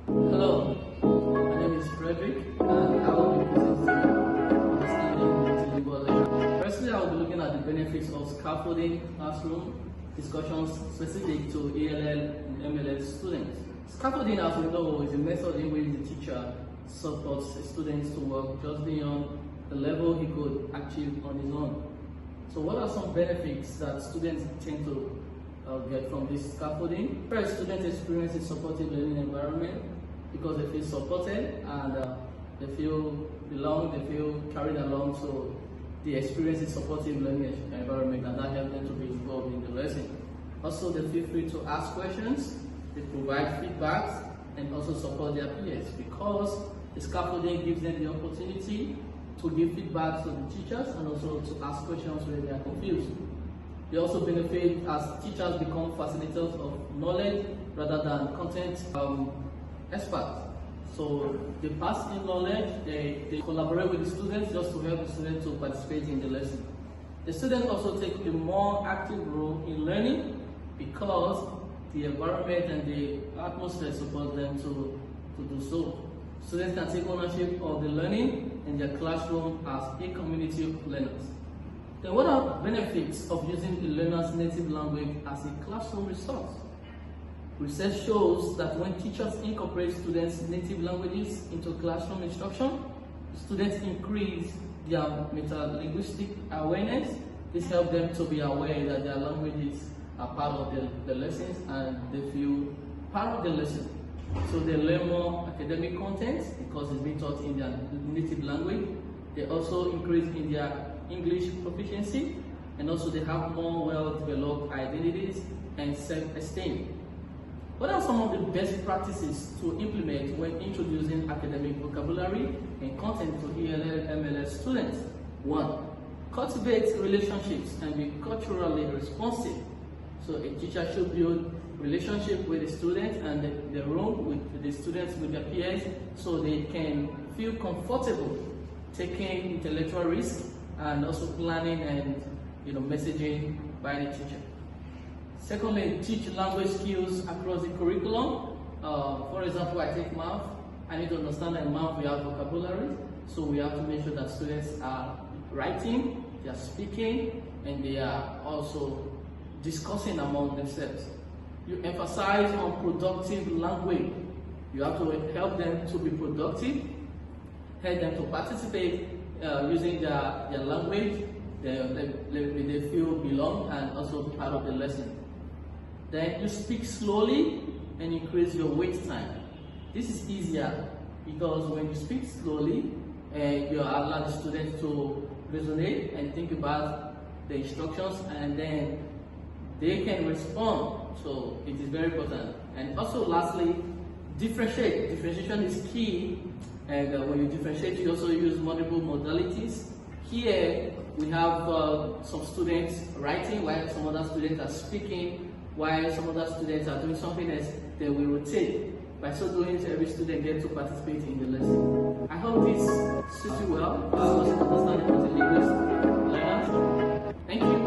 Hello, my name is Freddy, and I will be presenting understanding multilingual learning. Firstly, I will be looking at the benefits of scaffolding classroom discussions specific to ELL and MLS students. Scaffolding, as we know, is a method in which the teacher supports students to work just beyond the level he could achieve on his own. So what are some benefits that students tend to get from this scaffolding? First, students experience a supportive learning environment because they feel supported and they feel belong, they feel carried along, so they experience a supportive learning environment, and that helps them to be involved in the lesson. Also, they feel free to ask questions, they provide feedback, and also support their peers because the scaffolding gives them the opportunity to give feedback to the teachers and also to ask questions when they are confused. They also benefit as teachers become facilitators of knowledge rather than content experts. So they pass in knowledge, they collaborate with the students just to help the students to participate in the lesson. The students also take a more active role in learning because the environment and the atmosphere support them to do so. Students can take ownership of the learning in their classroom as a community of learners. Then what are benefits of using a learner's native language as a classroom resource? Research shows that when teachers incorporate students' native languages into classroom instruction, students increase their metalinguistic awareness. This helps them to be aware that their languages are part of the lessons and they feel part of the lesson. So they learn more academic content because it's being taught in their native language. They also increase in their English proficiency, and also they have more well-developed identities and self-esteem. What are some of the best practices to implement when introducing academic vocabulary and content to ELL MLS students? 1. Cultivate relationships and be culturally responsive. So a teacher should build relationship with the students and the room with the students, with their peers, so they can feel comfortable taking intellectual risks and also planning and messaging by the teacher. Secondly, teach language skills across the curriculum. For example, I take math. I need to understand that in math we have vocabulary, so we have to make sure that students are writing, they are speaking, and they are also discussing among themselves. You emphasize on productive language. You have to help them to be productive, help them to participate using their language. They feel belong and also part of the lesson. Then you speak slowly and increase your wait time. This is easier because when you speak slowly, you allow the students to resonate and think about the instructions, and then they can respond. So it is very important. And also lastly, differentiate. Differentiation is key, and when you differentiate, you also use multiple modalities. Here we have some students writing while some other students are speaking, while some other students are doing something else. Then we rotate. By so doing, every student gets to participate in the lesson. I hope this suits you well. This was understanding multilingual learners. Thank you.